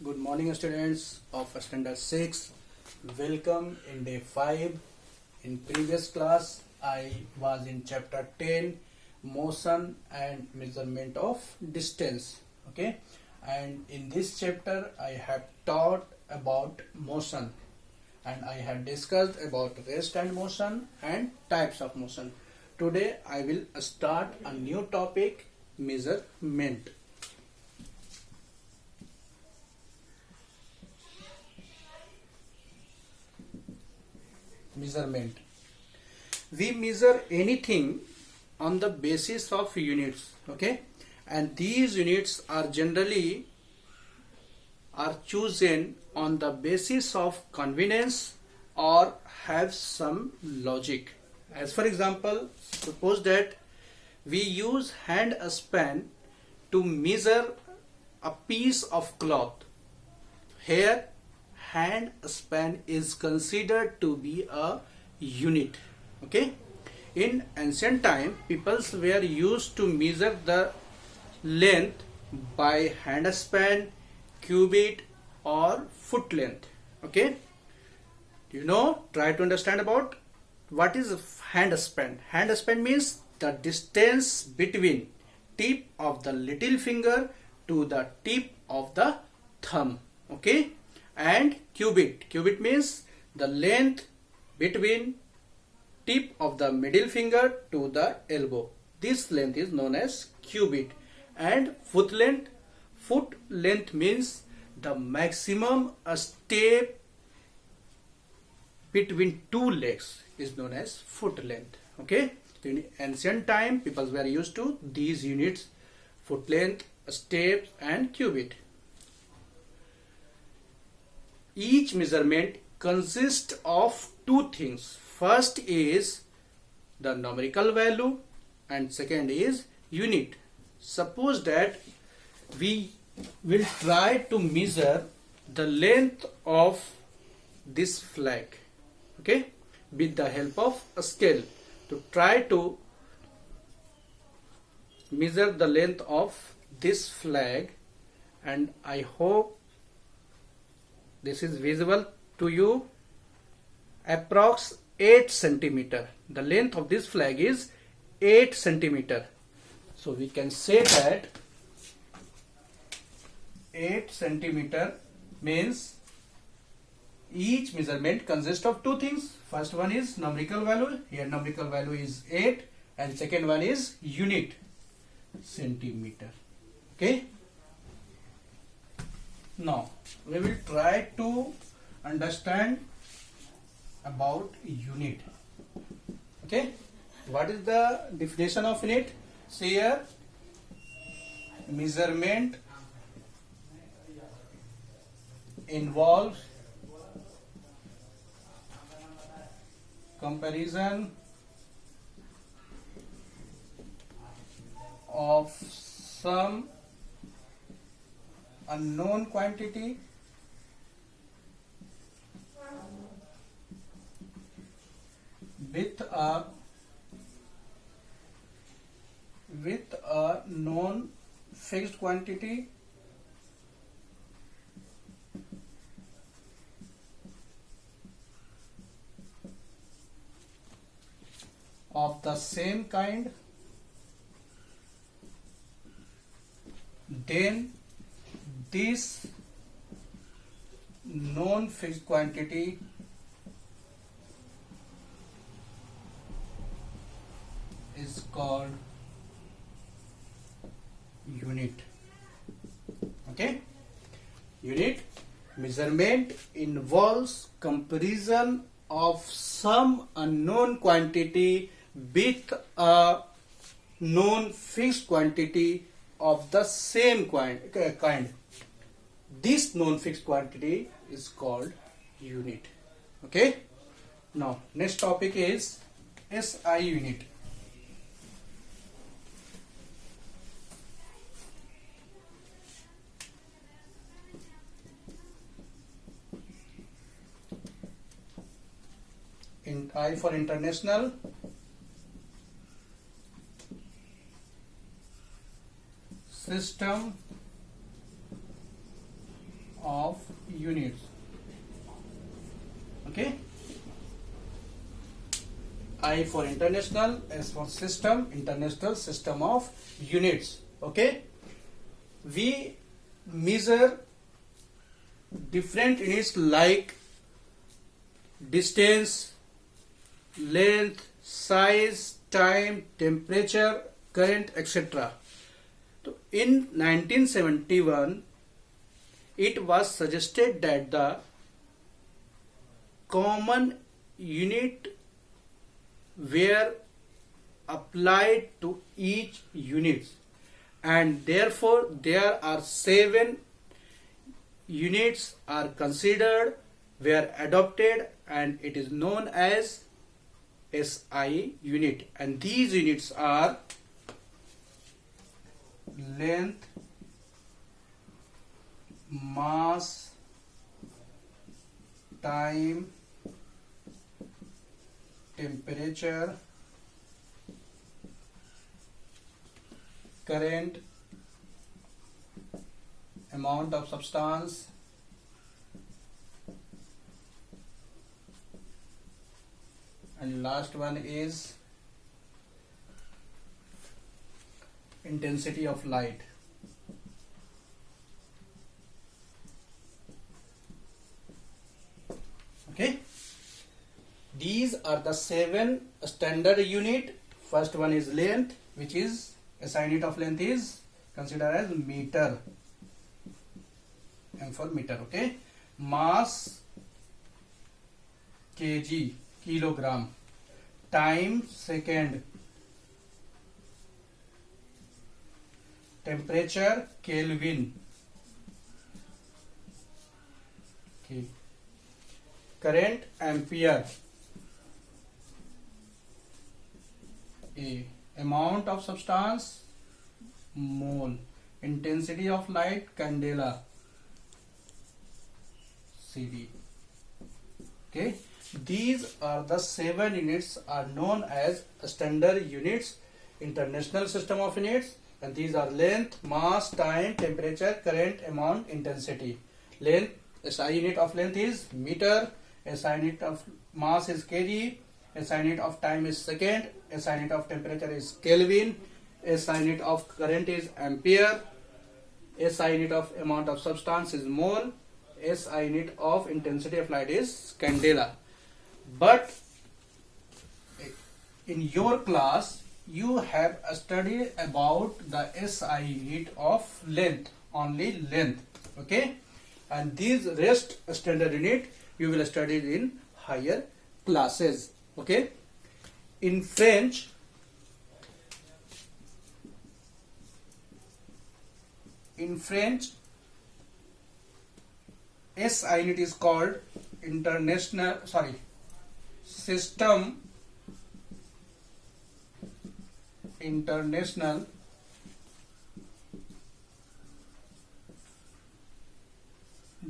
Good morning, students of standard 6. Welcome in day 5. In previous class, I was in chapter 10, motion and measurement of distance. Okay, and in this chapter, I have taught about motion and I have discussed about rest and motion and types of motion. Today, I will start a new topic, measurement. Measurement. We measure anything on the basis of units, okay, and these units are generally chosen on the basis of convenience or have some logic. As for example, suppose that we use hand span to measure a piece of cloth. Here hand span is considered to be a unit. Okay, in ancient time peoples were used to measure the length by hand span, cubit or foot length. Okay, try to understand about what is hand span. Hand span means the distance between tip of the little finger to the tip of the thumb. Okay, and cubit means the length between tip of the middle finger to the elbow. This length is known as cubit. And foot length means the maximum step between two legs is known as foot length. Okay, in ancient time people were used to these units: foot length, steps and cubit. Each measurement consists of two things. First is the numerical value and second is unit. Suppose that we will try to measure the length of this flag, okay, with the help of a scale. To try to measure the length of this flag, and I hope this is visible to you, approx 8 centimeter. The length of this flag is 8 centimeter. So we can say that 8 centimeter means each measurement consists of two things. First one is numerical value. Here numerical value is 8 and second one is unit, centimeter. Okay. Now we will try to understand about unit. Okay, what is the definition of unit? See here, measurement involves comparison of some unknown quantity with a known fixed quantity of the same kind, then this known fixed quantity is called unit. Okay, unit. Measurement involves comparison of some unknown quantity with a known fixed quantity of the same kind. This known fixed quantity is called unit. Okay, now next topic is SI unit. I for international, system of units. Okay. I for international, S for system, international system of units. Okay. We measure different units like distance, length, size, time, temperature, current, etc. So in 1971, it was suggested that the common unit were applied to each unit, and therefore there are 7 units are considered, were adopted, and it is known as SI unit, and these units are length, mass, time, temperature, current, amount of substance, and last one is intensity of light. Okay, these are the 7 standard unit. First one is length, which is SI unit of length is considered as meter, M for meter. Okay, mass kg, kilogram, time second, temperature Kelvin, okay, current ampere, A, amount of substance mole, intensity of light candela, CD. Okay, these are the 7 units are known as standard units, international system of units, and these are length, mass, time, temperature, current, amount, intensity. Length, SI unit of length is meter, SI unit of mass is kg, SI unit of time is second, SI unit of temperature is Kelvin, SI unit of current is ampere, SI unit of amount of substance is mole, SI unit of intensity of light is candela. But in your class you have studied about the SI unit of length, only length. Okay, and these rest standard unit you will study in higher classes. Okay, in French, SI unit is called system international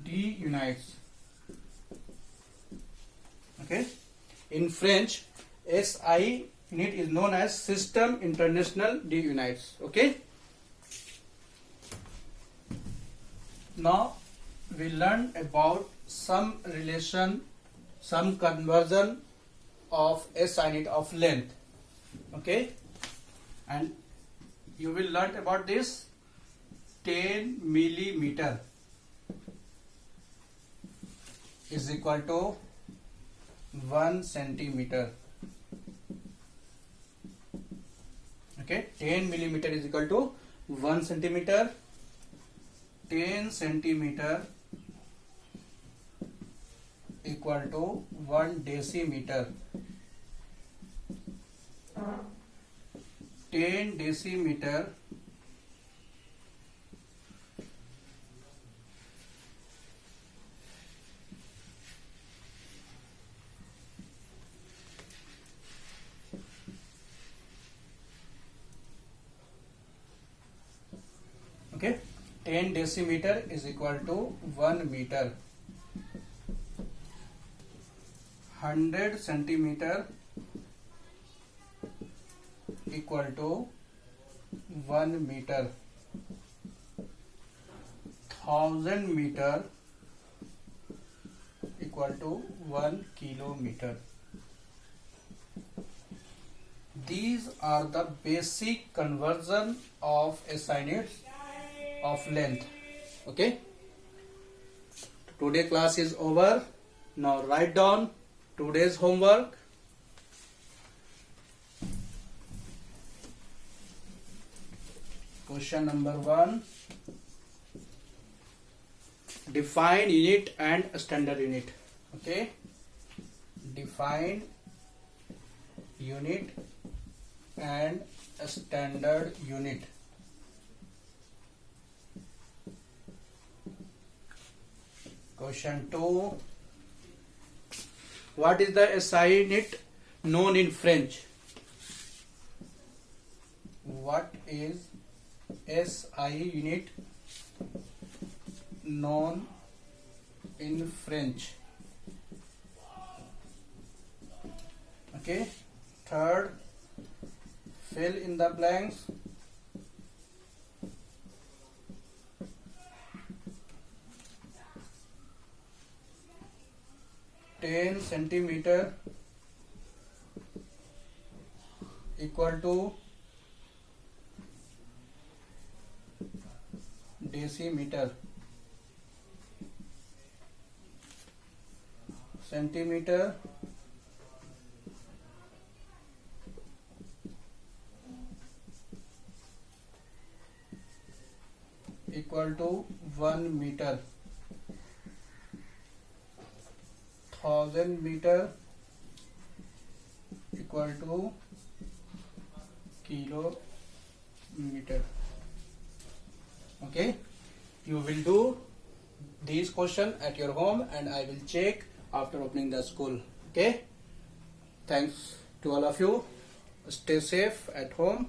d'units. Okay, in French, SI unit is known as system international d'units. Okay, now we learn about some relation, some conversion of SI unit of length. Okay, and you will learn about this 10 millimeter is equal to 1 centimeter. Okay, 10 millimeter is equal to 1 centimeter. 10 centimeter equal to 1 decimeter. 10 decimeter okay, 10 decimeter is equal to 1 meter. 100 centimeter equal to 1 meter. 1000 meter equal to 1 kilometer. These are the basic conversion of SI units of length. Okay. Today class is over. Now write down today's homework. Question number 1. Define unit and standard unit. Okay. Define unit and standard unit. Question 2. What is the SI unit known in French? What is SI unit known in French? Okay. Third, fill in the blanks. "10 centimeter equal to decimeter. Centimeter equal to 1 meter. 1000 meter equal to kilometer. Okay, you will do these questions at your home and I will check after opening the school. Okay, thanks to all of you. Stay safe at home.